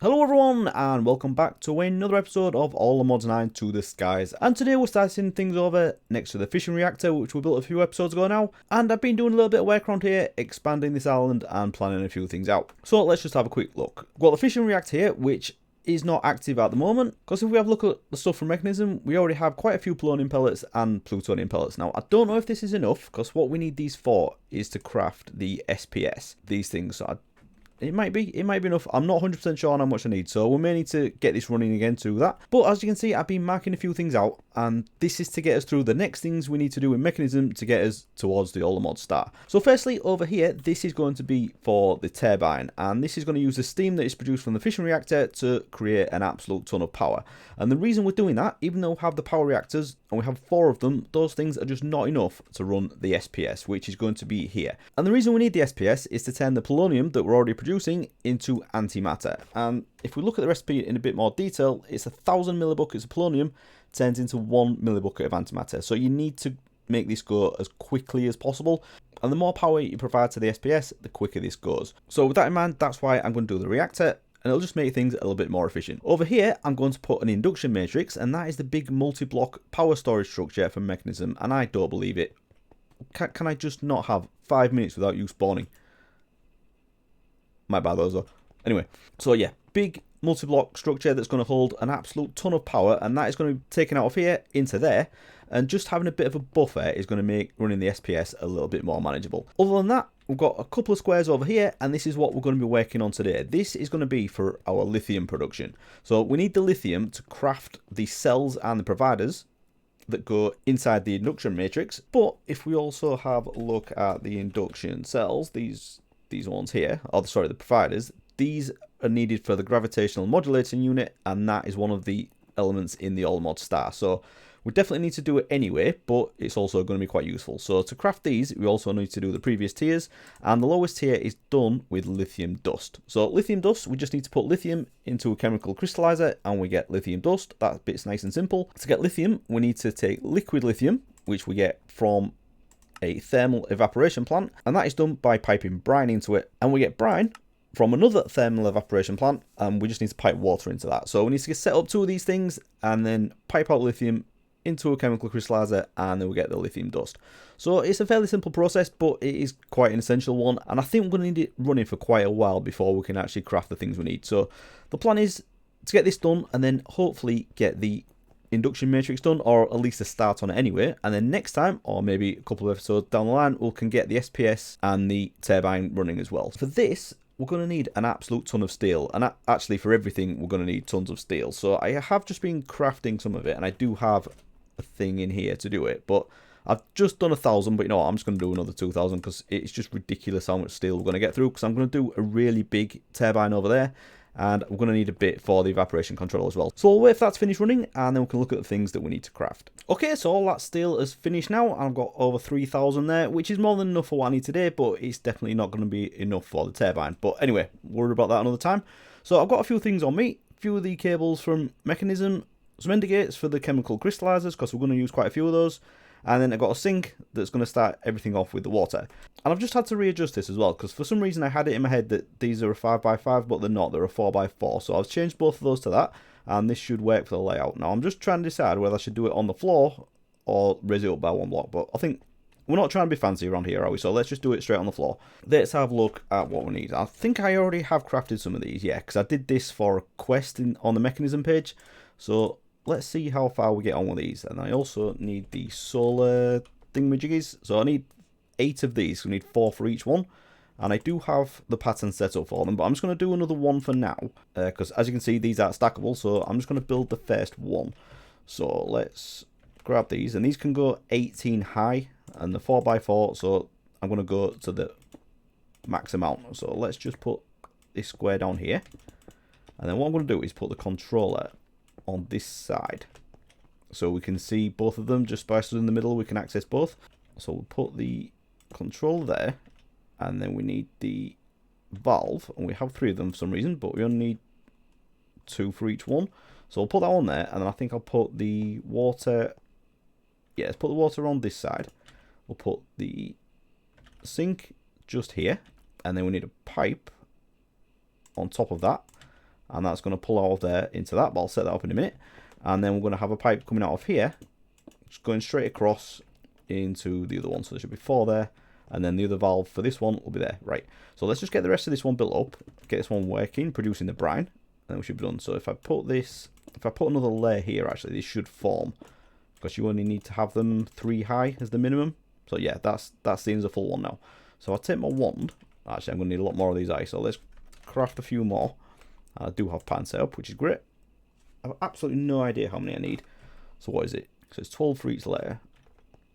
Hello everyone and welcome back to another episode of All the Mods 9 to the Skies, and today we're starting things over next to the fishing reactor which we built a few episodes ago now, and I've been doing a little bit of work around here expanding this island and planning a few things out. So let's just have a quick look. We've got the fishing reactor here which is not active at the moment, because if we have a look at the stuff from Mechanism, we already have quite a few polonium pellets and plutonium pellets. Now I don't know if this is enough, because what we need these for is to craft the SPS, these things. So it might be enough. I'm not 100% sure on how much I need, so we may need to get this running again to that. But as you can see, I've been marking a few things out, and this is to get us through the next things we need to do in Mechanism to get us towards the All the Mods star. So firstly, over here, this is going to be for the turbine, and this is going to use the steam that is produced from the fission reactor to create an absolute ton of power. And the reason we're doing that, even though we have the power reactors, and we have 4 of them, those things are just not enough to run the SPS, which is going to be here. And the reason we need the SPS is to turn the polonium that we're already producing into antimatter. And if we look at the recipe in a bit more detail, it's 1,000 millibuckets of polonium turns into 1 millibucket of antimatter. So you need to make this go as quickly as possible, and the more power you provide to the SPS, the quicker this goes. So with that in mind, that's why I'm going to do the reactor, and it'll just make things a little bit more efficient. Over here, I'm going to put an induction matrix, and that is the big multi-block power storage structure for Mechanism, and I don't believe it. Can I just not have 5 minutes without you spawning? Might buy those though. Anyway, so yeah, big multi-block structure that's going to hold an absolute ton of power, and that is going to be taken out of here into there, and just having a bit of a buffer is going to make running the SPS a little bit more manageable. Other than that, we've got a couple of squares over here, and this is what we're going to be working on today. This is going to be for our lithium production. So we need the lithium to craft the cells and the providers that go inside the induction matrix. But if we also have a look at the induction cells, these ones here, or sorry, the providers, these are needed for the gravitational modulating unit, and that is one of the elements in the All Mod star. So we definitely need to do it anyway, but it's also going to be quite useful. So to craft these, we also need to do the previous tiers, and the lowest tier is done with lithium dust. So lithium dust, we just need to put lithium into a chemical crystallizer, and we get lithium dust. That bit's nice and simple. To get lithium, we need to take liquid lithium, which we get from a thermal evaporation plant, and that is done by piping brine into it, and we get brine from another thermal evaporation plant, and we just need to pipe water into that. So we need to set up 2 of these things and then pipe out lithium into a chemical crystallizer, and then we get the lithium dust. So it's a fairly simple process, but it is quite an essential one, and I think we're going to need it running for quite a while before we can actually craft the things we need. So the plan is to get this done, and then hopefully get the induction matrix done, or at least a start on it anyway, and then next time, or maybe a couple of episodes down the line, we can get the SPS and the turbine running as well. For this, we're going to need an absolute ton of steel, and actually for everything we're going to need tons of steel. So I have just been crafting some of it, and I do have a thing in here to do it, but I've just done 1,000, but you know what, I'm just going to do another 2,000, because it's just ridiculous how much steel we're going to get through, because I'm going to do a really big turbine over there, and we're going to need a bit for the evaporation control as well. So we'll wait for that to finish running, and then we can look at the things that we need to craft. Okay, so all that steel is finished now, and I've got over 3,000 there, which is more than enough for what I need today, but it's definitely not going to be enough for the turbine. But anyway, we'll worry about that another time. So I've got a few things on me, a few of the cables from Mechanism, some indicates for the chemical crystallizers, because we're going to use quite a few of those. And then I've got a sink that's going to start everything off with the water. And I've just had to readjust this as well, because for some reason I had it in my head that these are a 5x5, but they're not. They're a 4x4. So I've changed both of those to that, and this should work for the layout. Now I'm just trying to decide whether I should do it on the floor or raise it up by 1 block. But I think we're not trying to be fancy around here, are we? So let's just do it straight on the floor. Let's have a look at what we need. I think I already have crafted some of these, yeah, because I did this for a quest on the Mechanism page. So let's see how far we get on with these. And I also need the solar thingamajiggies. So I need 8 of these. We need 4 for each one. And I do have the pattern set up for them. But I'm just going to do another one for now, because as you can see, these aren't stackable. So I'm just going to build the first one. So let's grab these. And these can go 18 high. And the 4x4. So I'm going to go to the max amount. So let's just put this square down here. And then what I'm going to do is put the controller on this side, so we can see both of them. Just by sitting in the middle, we can access both. So we'll put the controller there, and then we need the valve, and we have 3 of them for some reason, but we only need 2 for each one. So I'll put that on there, and then I think I'll put the water, yeah, let's put the water on this side. We'll put the sink just here, and then we need a pipe on top of that, and that's going to pull out of there into that, but I'll set that up in a minute. And then we're going to have a pipe coming out of here, just going straight across into the other one. So there should be 4 there, and then the other valve for this one will be there. Right, so let's just get the rest of this one built up, get this one working, producing the brine, and then we should be done. So if I put another layer here, actually, this should form, because you only need to have them 3 high as the minimum. So yeah, that's the full one now. So I'll take my wand. Actually, I'm going to need a lot more of these ice, so let's craft a few more. I do have pan set up, which is great. I have absolutely no idea how many I need. So what is it? So it's 12 for each layer,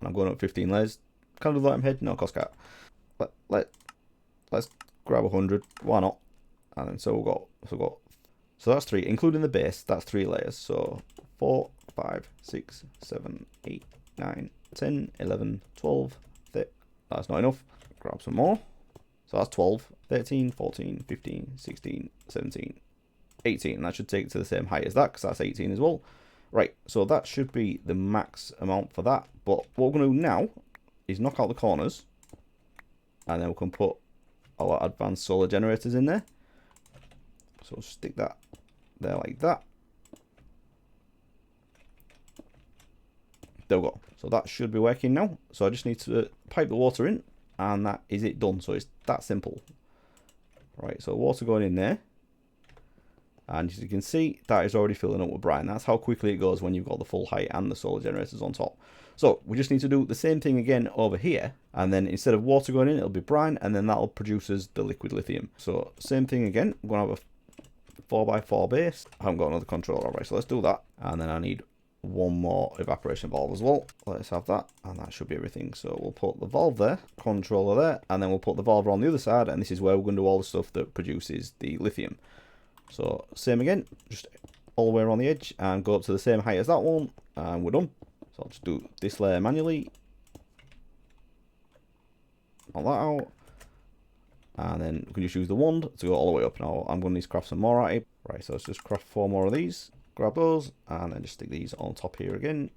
and I'm going up 15 layers. Can I do that in head? No, cost cat. Let's grab 100. Why not? And then so that's 3, including the base. That's 3 layers. So 4, 5, 6, 7, 8, 9, 10, 11, 12. That's not enough. Grab some more. So that's 12, 13, 14, 15, 16, 17, 18. That should take it to the same height as that, because that's 18 as well. Right, so that should be the max amount for that. But what we're going to do now is knock out the corners, and then we can put our advanced solar generators in there. So we'll stick that there like that. There we go. So that should be working now. So I just need to pipe the water in, and that is it done. So it's that simple. Right, so water going in there. And as you can see, that is already filling up with brine. That's how quickly it goes when you've got the full height and the solar generators on top. So we just need to do the same thing again over here. And then instead of water going in, it'll be brine, and then that'll produce us the liquid lithium. So same thing again. I'm going to have a 4x4 base. I haven't got another controller. All right, so let's do that. And then I need one more evaporation valve as well. Let's have that, and that should be everything. So we'll put the valve there, controller there, and then we'll put the valve on the other side, and this is where we're going to do all the stuff that produces the lithium. So same again, just all the way around the edge and go up to the same height as that one, and we're done. So I'll just do this layer manually, all that out, and then we can just use the wand to go all the way up. Now I'm going to need to craft some more at it. Right, so let's just craft 4 more of these, grab those, and then just stick these on top here again.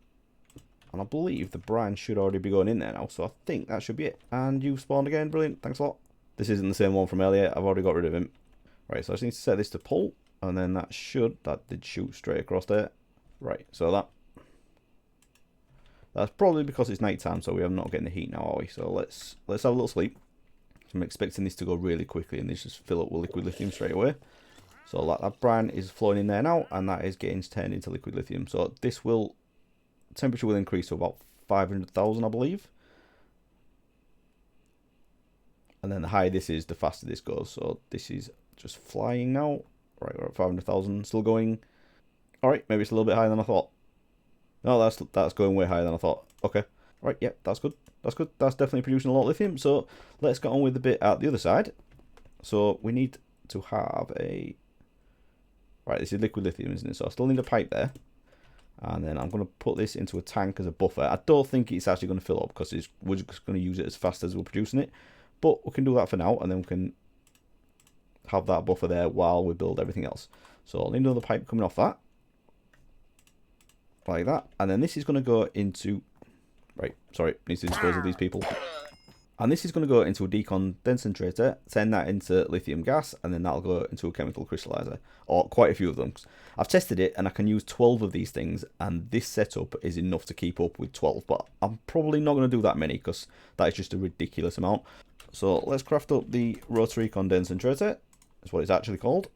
And I believe the brine should already be going in there now, so I think that should be it. And you've spawned again, brilliant, thanks a lot. This isn't the same one from earlier, I've already got rid of him. Right, so I just need to set this to pull, and then that did shoot straight across there. Right, so that's probably because it's night time, so we are not getting the heat now, are we? So let's have a little sleep. So I'm expecting this to go really quickly, and this just fill up with liquid lithium straight away. So that brine is flowing in there now, and that is getting turned into liquid lithium. So temperature will increase to about 500,000, I believe. And then the higher this is, the faster this goes. So this is just flying now. Right, we're at 500,000, still going. Alright, maybe it's a little bit higher than I thought. No, that's going way higher than I thought. Okay, right, yeah, that's good. That's good. That's definitely producing a lot of lithium. So let's get on with the bit at the other side. So we need to have a... Right, this is liquid lithium, isn't it? So I still need a pipe there. And then I'm going to put this into a tank as a buffer. I don't think it's actually going to fill up, because we're just going to use it as fast as we're producing it. But we can do that for now, and then we can have that buffer there while we build everything else. So I'll need another pipe coming off that. Like that. And then this is going to go into... Right, sorry, needs to dispose of these people. And this is going to go into a decondensator, send that into lithium gas, and then that'll go into a chemical crystallizer. Or quite a few of them. I've tested it, and I can use 12 of these things, and this setup is enough to keep up with 12. But I'm probably not going to do that many, because that is just a ridiculous amount. So let's craft up the rotary condensator. That's what it's actually called.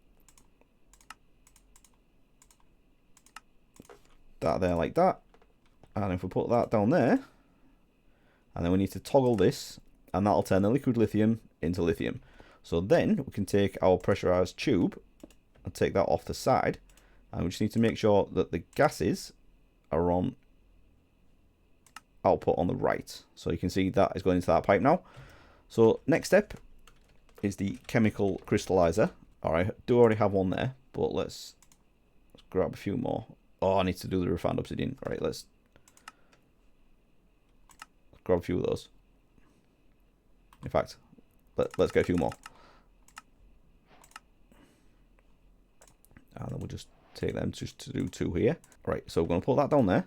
That there like that. And if we put that down there, and then we need to toggle this, and that'll turn the liquid lithium into lithium. So then we can take our pressurized tube and take that off the side, and we just need to make sure that the gases are on output on the right. So you can see that is going into that pipe now. So next step is the chemical crystallizer. Alright, I do already have one there, but let's grab a few more. Oh, I need to do the refined obsidian. Alright, let's grab a few of those. In fact, let's get a few more. And then we'll just take them just to do 2 here. Right, so we're going to put that down there.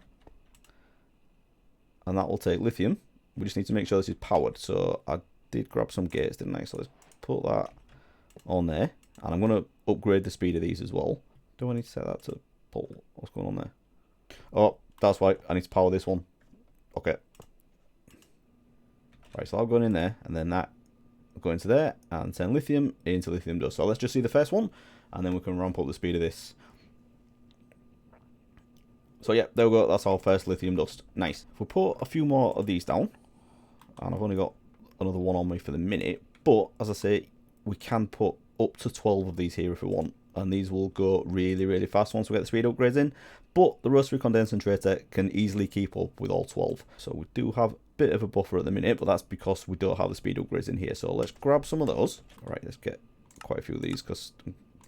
And that will take lithium. We just need to make sure this is powered. So I did grab some gates, didn't I? So let's put that on there. And I'm going to upgrade the speed of these as well. Do I need to set that to pull? What's going on there? Oh, that's why I need to power this one. Okay. Right, so I'll go in there, and then that will go into there, and send lithium into lithium dust. So let's just see the first one, and then we can ramp up the speed of this. So yeah, there we go. That's our first lithium dust. Nice. If we put a few more of these down, and I've only got another one on me for the minute, but as I say, we can put up to 12 of these here if we want, and these will go really, really fast once we get the speed upgrades in. But the rotary condensator can easily keep up with all 12. So we do have a bit of a buffer at the minute, but that's because we don't have the speed upgrades in here. So let's grab some of those. All right, let's get quite a few of these because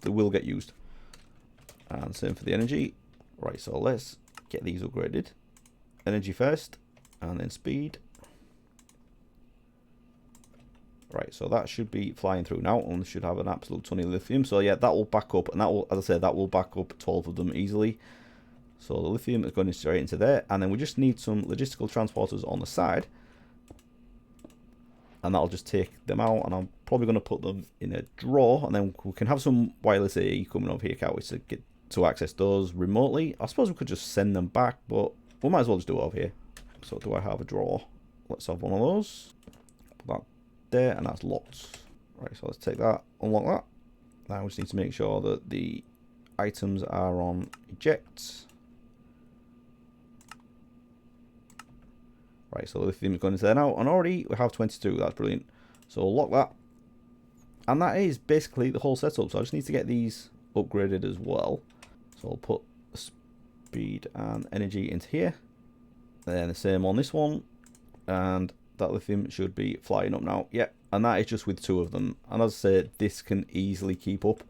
they will get used. And same for the energy. Right, so let's get these upgraded. Energy first, and then speed. Right, so that should be flying through now, and we should have an absolute ton of lithium. So yeah, that will back up, and that will, as I said, that will back up 12 of them easily. So the lithium is going straight into there, and then we just need some logistical transporters on the side, and that'll just take them out. And I'm probably going to put them in a drawer, and then we can have some wireless AE coming over here, can't we, to get to access those remotely. I suppose we could just send them back, but we might as well just do it over here. So do I have a drawer? Let's have one of those. Put that there, and that's locked. Right, so let's take that, unlock that. Now we just need to make sure that the items are on eject. Right, so the lithium is going into there now, and already we have 22. That's brilliant. So we'll lock that, and that is basically the whole setup. So I just need to get these upgraded as well. So I'll put speed and energy into here, and then the same on this one, and that lithium should be flying up now. Yep, and that is just with 2 of them. And as I said, this can easily keep up.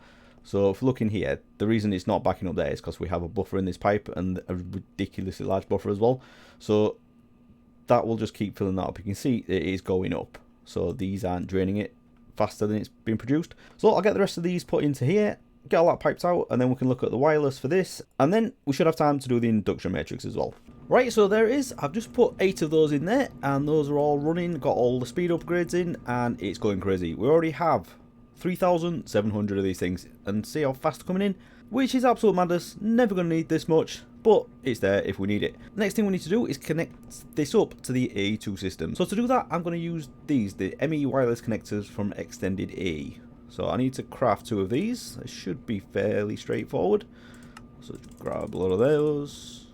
So if you look in here, the reason it's not backing up there is because we have a buffer in this pipe, and a ridiculously large buffer as well. So that will just keep filling that up. You can see it is going up, so these aren't draining it faster than it's being produced. So I'll get the rest of these put into here, get all that piped out, and then we can look at the wireless for this, and then we should have time to do the induction matrix as well. Right, so there it is. I've just put 8 of those in there, and those are all running, got all the speed upgrades in, and it's going crazy. We already have 3,700 of these things, and see how fast they're coming in, which is absolute madness. Never going to need this much, but it's there if we need it. Next thing we need to do is connect this up to the A2 system. So to do that, I'm going to use these, the ME wireless connectors from Extended A. So I need to craft 2 of these. It should be fairly straightforward. So grab a lot of those.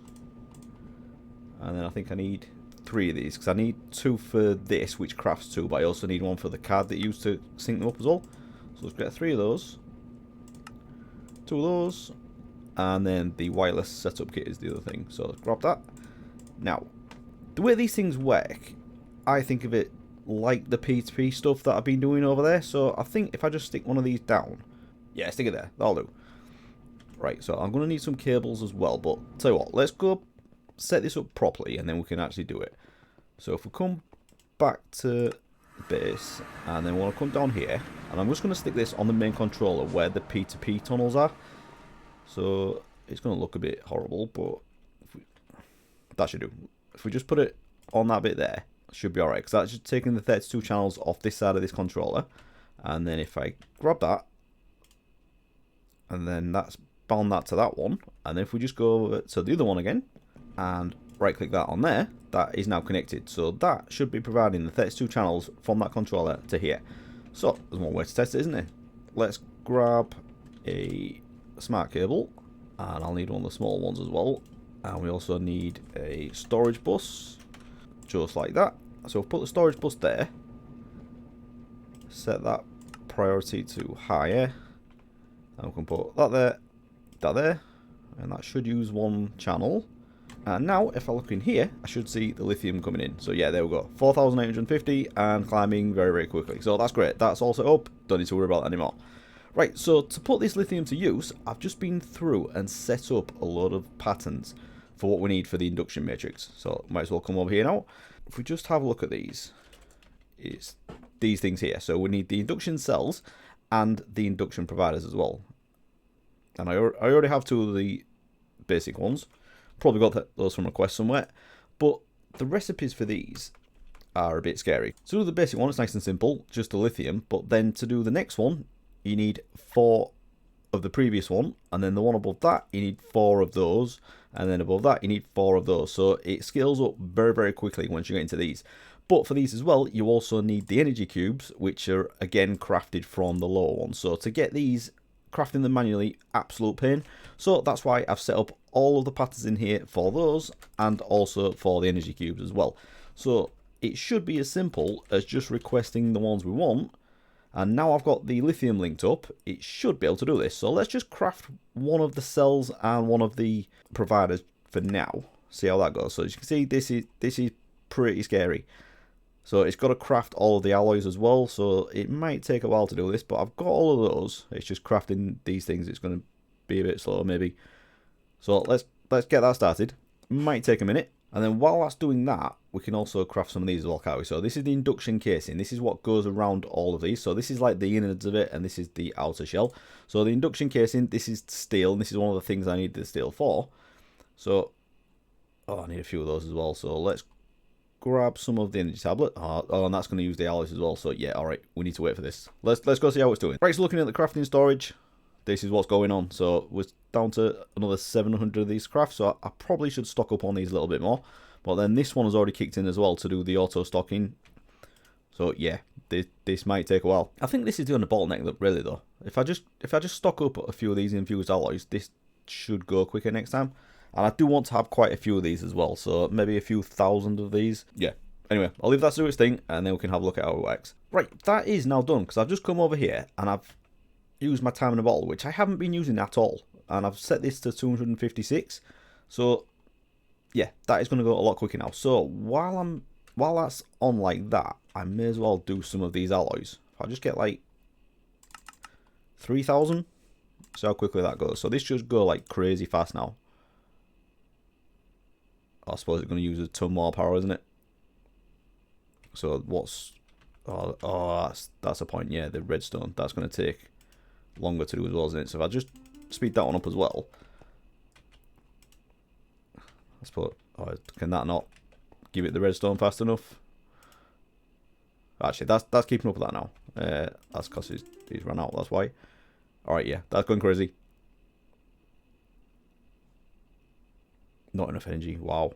And then I think I need 3 of these, because I need 2 for this, which crafts 2, but I also need 1 for the card that you use to sync them up as well. So let's get 3 of those. 2 of those. And then the wireless setup kit is the other thing. So let's grab that. Now, the way these things work, I think of it like the P2P stuff that I've been doing over there. So I think if I just stick one of these down. Yeah, stick it there. That'll do. Right, so I'm going to need some cables as well. But tell you what, let's go set this up properly, and then we can actually do it. So if we come back to base, and then we want to come down here, and I'm just going to stick this on the main controller where the P2P tunnels are. So it's going to look a bit horrible, but that should do. If we just put it on that bit there, it should be alright, because that's just taking the 32 channels off this side of this controller. And then if I grab that, and then that's bound that to that one, and then if we just go over to the other one again, and right click that on there, that is now connected. So that should be providing the 32 channels from that controller to here. So there's one way to test it, isn't there? Let's grab a smart cable, and I'll need one of the small ones as well, and we also need a storage bus, just like that. So we'll put the storage bus there, set that priority to higher, and we can put that there, and that should use 1 channel. And now if I look in here, I should see the lithium coming in. So yeah, there we go, 4,850 and climbing very, very quickly. So that's great, that's all set up, don't need to worry about that anymore. Right, so to put this lithium to use, I've just been through and set up a lot of patterns for what we need for the induction matrix. So might as well come over here now. If we just have a look at these, it's these things here. So we need the induction cells and the induction providers as well. And I already have 2 of the basic ones. Probably got those from a quest somewhere. But the recipes for these are a bit scary. To do the basic one, it's nice and simple, just the lithium. But then to do the next one, you need 4 of the previous one, and then the one above that, you need 4 of those, and then above that, you need 4 of those. So it scales up very, very quickly once you get into these. But for these as well, you also need the energy cubes, which are again crafted from the lower ones. So to get these, crafting them manually, absolute pain. So that's why I've set up all of the patterns in here for those, and also for the energy cubes as well. So it should be as simple as just requesting the ones we want. And now I've got the lithium linked up, it should be able to do this. So let's just craft one of the cells and one of the providers for now. See how that goes. So as you can see, this is pretty scary. So it's got to craft all of the alloys as well. So it might take a while to do this, but I've got all of those. It's just crafting these things. It's going to be a bit slower maybe. So let's get that started. Might take a minute. And then while that's doing that, we can also craft some of these as well, can't we? So this is the induction casing. This is what goes around all of these. So this is like the innards of it, and this is the outer shell. So the induction casing, this is steel, and this is one of the things I need the steel for. So, oh, I need a few of those as well. So let's grab some of the energy tablet. Oh, and that's going to use the alloys as well. So yeah, all right, we need to wait for this. Let's go see how it's doing. Right, so looking at the crafting storage, this is what's going on. So we're down to another 700 of these crafts. So I probably should stock up on these a little bit more. But then this one has already kicked in as well to do the auto stocking. So yeah, this might take a while. I think this is the only bottleneck really though. If I just stock up a few of these infused alloys, this should go quicker next time. And I do want to have quite a few of these as well. So maybe a few thousand of these. Yeah. Anyway, I'll leave that to do its thing, and then we can have a look at how it works. Right, that is now done, because I've just come over here and I've used my time in a bottle, which I haven't been using at all. And I've set this to 256. So yeah, that is going to go a lot quicker now. So while that's on like that, I may as well do some of these alloys. If I just get like 3,000, see how quickly that goes. So this should go like crazy fast now. I suppose it's going to use a ton more power, isn't it? So what's... Oh, that's a point. Yeah, the redstone. That's going to take longer to do as well, isn't it? So if I just speed that one up as well. I suppose... Oh, can that not give it the redstone fast enough? Actually, that's keeping up with that now. That's because he's run out, that's why. Alright, yeah, that's going crazy. Not enough energy, wow.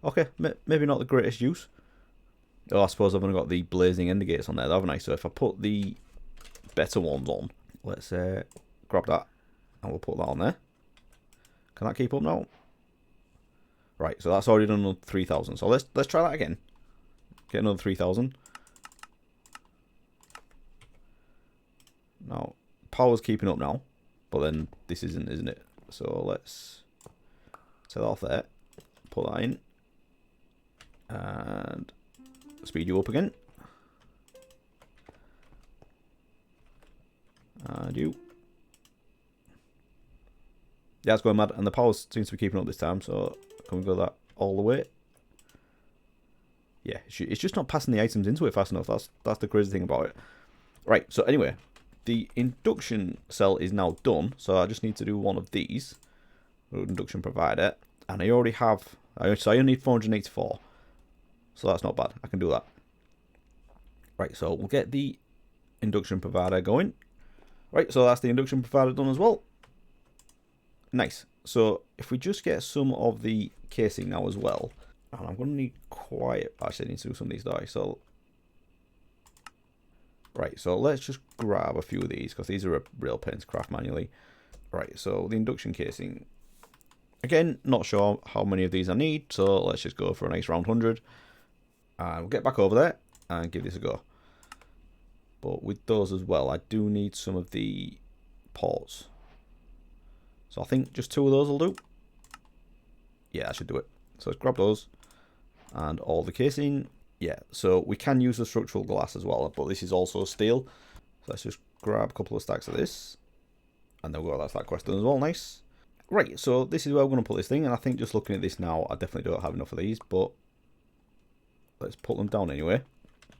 Okay, maybe not the greatest use. Oh, I suppose I've only got the blazing ender gates on there, haven't I? So if I put the better ones on, let's grab that, and we'll put that on there. Can that keep up now? Right, so that's already done another 3,000. So let's try that again. Get another 3,000. Now, power's keeping up now, but then this isn't it? So let's set that off there, put that in, and speed you up again. And you. Yeah, it's going mad, and the power seems to be keeping up this time, so can we go that all the way? Yeah, it's just not passing the items into it fast enough. That's the crazy thing about it. Right, so anyway, the induction cell is now done, so I just need to do one of these. Induction provider, and I already have, so I only need 484. So that's not bad, I can do that. Right, so we'll get the induction provider going. Right, so that's the induction provider done as well. Nice. So if we just get some of the casing now as well, and I'm going to need quite... Actually, I need to do some of these die. So, right, so let's just grab a few of these, because these are a real pain to craft manually. Right, so the induction casing. Again, not sure how many of these I need, so let's just go for a nice round 100. And we'll get back over there and give this a go. But with those as well, I do need some of the ports. So I think just 2 of those will do. Yeah, I should do it. So let's grab those. And all the casing. Yeah, so we can use the structural glass as well, but this is also steel. So let's just grab a couple of stacks of this. And then we'll go, that's that quest done as well, nice. Right, so this is where we're going to put this thing. And I think just looking at this now, I definitely don't have enough of these, but let's put them down anyway.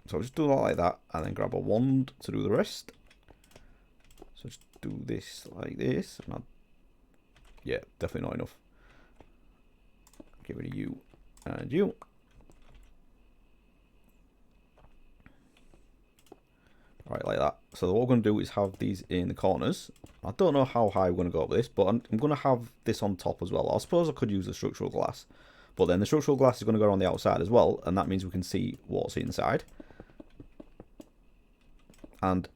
So I'll just do that like that, and then grab a wand to do the rest. So just do this like this. And yeah, definitely not enough. Get rid of you and you. Right, like that. So what we're going to do is have these in the corners. I don't know how high we're going to go with this, but I'm going to have this on top as well. I suppose I could use the structural glass, but then the structural glass is going to go on the outside as well, and that means we can see what's inside. And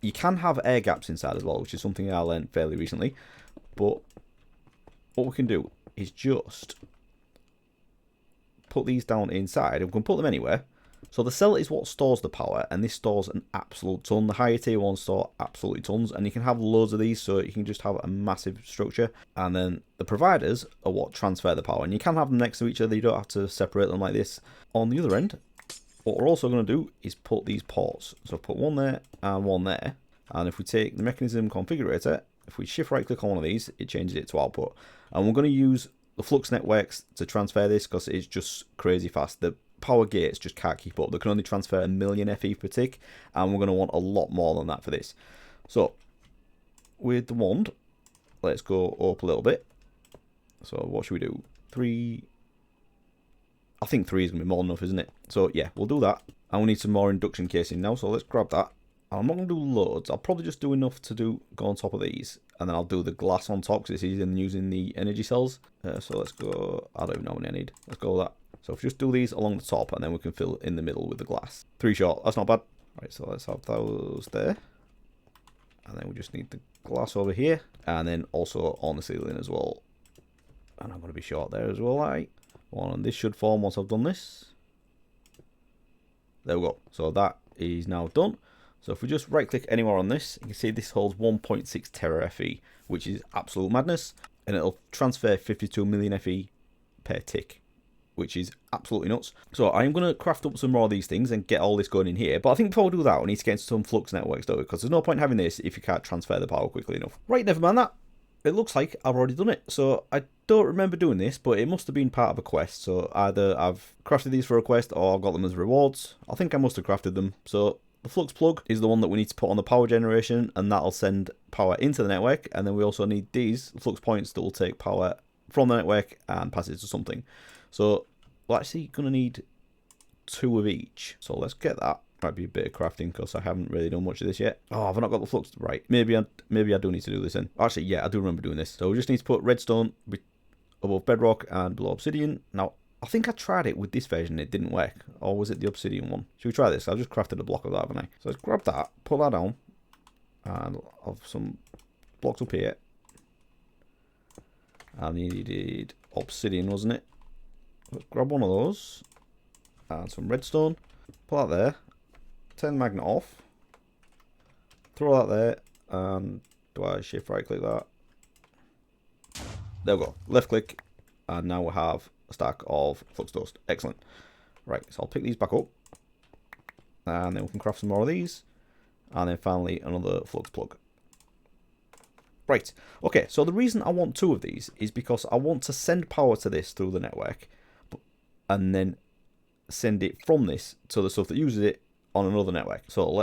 you can have air gaps inside as well, which is something I learned fairly recently. But what we can do is just put these down inside, and we can put them anywhere. So the cell is what stores the power, and this stores an absolute ton. The higher tier ones store absolutely tons, and you can have loads of these, so you can just have a massive structure. And then the providers are what transfer the power, and you can have them next to each other. You don't have to separate them like this. On the other end, what we're also going to do is put these ports. So put one there and one there. And if we take the mechanism configurator, if we shift right click on one of these, it changes it to output. And we're going to use the Flux networks to transfer this because it's just crazy fast. The power gates just can't keep up. They can only transfer 1,000,000 FE per tick, and we're going to want a lot more than that for this. So with the wand, let's go up a little bit. So what should we do? 3. I think 3 is going to be more than enough, isn't it? So yeah, we'll do that. And we need some more induction casing now, so let's grab that. And I'm not going to do loads. I'll probably just do enough to go on top of these, and then I'll do the glass on top because it's easier than using the energy cells. So let's go. I don't even know how many I need. Let's go with that. So if we just do these along the top, and then we can fill in the middle with the glass. 3 short. That's not bad. Right, so let's have those there. And then we just need the glass over here, and then also on the ceiling as well. And I'm going to be short there as well. Right. One, and this should form once I've done this. There we go. So that is now done. So if we just right click anywhere on this, you can see this holds 1.6 tera FE, which is absolute madness, and it'll transfer 52 million FE per tick, which is absolutely nuts. So I'm going to craft up some more of these things and get all this going in here, but I think before we do that, we need to get into some Flux networks though, because there's no point having this if you can't transfer the power quickly enough. Right, never mind that. It looks like I've already done it. So I don't remember doing this, but it must have been part of a quest. So either I've crafted these for a quest or I've got them as rewards. I think I must have crafted them. So the Flux plug is the one that we need to put on the power generation, and that'll send power into the network. And then we also need these Flux points that will take power from the network and pass it to something. So we're actually going to need 2 of each. So let's get that. Might be a bit of crafting because I haven't really done much of this yet. Oh, have I not got the Flux right? Maybe I do need to do this then. Actually, yeah, I do remember doing this. So we just need to put redstone above bedrock and below obsidian. Now, I think I tried it with this version. It didn't work. Or was it the obsidian one? Should we try this? I've just crafted a block of that, haven't I? So let's grab that, put that down, and I'll have some blocks up here. I needed obsidian, wasn't it? Let's grab one of those and some redstone. Put that there. Turn the magnet off. Throw that there. And do I shift right click that? There we go. Left click. And now we have a stack of flux dust. Excellent. Right, so I'll pick these back up. And then we can craft some more of these. And then finally another flux plug. Right. Okay, so the reason I want 2 of these is because I want to send power to this through the network. And then send it from this to the stuff that uses it on another network. So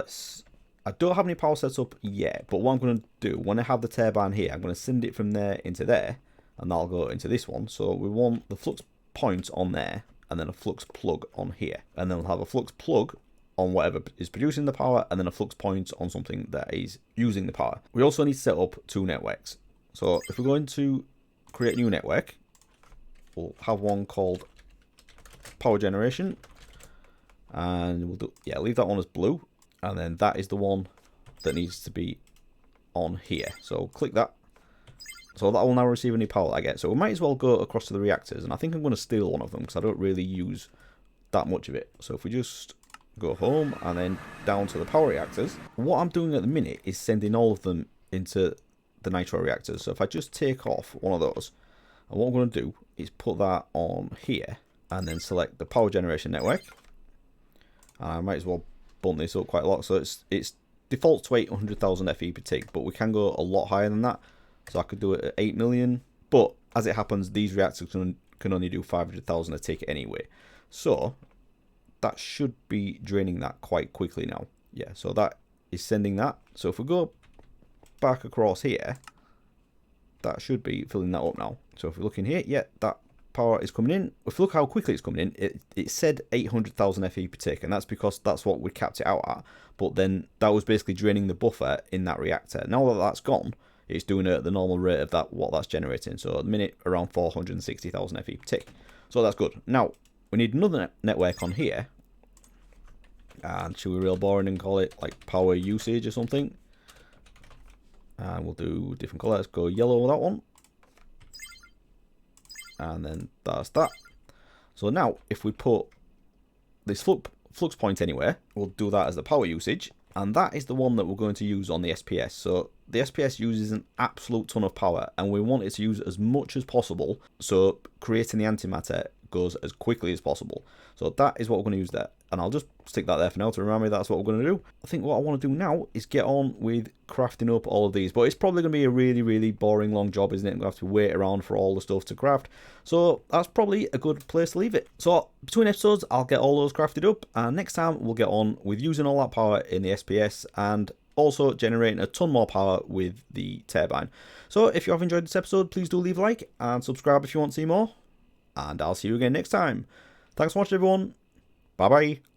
I don't have any power sets up yet, but what I'm going to do, when I have the turbine here, I'm going to send it from there into there, and that'll go into this one. So we want the flux point on there, and then a flux plug on here. And then we'll have a flux plug on whatever is producing the power, and then a flux point on something that is using the power. We also need to set up 2 networks. So if we're going to create a new network, we'll have one called power generation, and we'll do, yeah, leave that one as blue, and then that is the one that needs to be on here. So click that. So that will now receive any power I get. So we might as well go across to the reactors, and I think I'm going to steal one of them because I don't really use that much of it. So if we just go home and then down to the power reactors, what I'm doing at the minute is sending all of them into the nitro reactors. So if I just take off one of those, and what I'm going to do is put that on here, and then select the power generation network. And I might as well bump this up quite a lot. So it's defaults to 800,000 FE per tick, but we can go a lot higher than that. So I could do it at 8 million. But as it happens, these reactors can only do 500,000 a tick anyway. So that should be draining that quite quickly now. Yeah, so that is sending that. So if we go back across here, that should be filling that up now. So if we look in here, yeah, that power is coming in, if you look how quickly it's coming in, it said 800,000 FE per tick, and that's because that's what we capped it out at. But then that was basically draining the buffer in that reactor. Now that that's gone, it's doing it at the normal rate of that what that's generating. So at the minute, around 460,000 FE per tick. So that's good. Now, we need another network on here. And should we real boring and call it like power usage or something? And we'll do different colour. Let's go yellow with that one. And then that's that. So now, if we put this flux point anywhere, we'll do that as the power usage. And that is the one that we're going to use on the SPS. So the SPS uses an absolute ton of power, and we want it to use as much as possible. So creating the antimatter goes as quickly as possible. So that is what we're going to use there. And I'll just stick that there for now to remind me that's what we're going to do. I think what I want to do now is get on with crafting up all of these. But it's probably going to be a really, really boring long job, isn't it? I'm going to have to wait around for all the stuff to craft. So that's probably a good place to leave it. So between episodes, I'll get all those crafted up. And next time, we'll get on with using all that power in the SPS and also generating a ton more power with the turbine. So if you have enjoyed this episode, please do leave a like and subscribe if you want to see more. And I'll see you again next time. Thanks so much, everyone. Bye bye.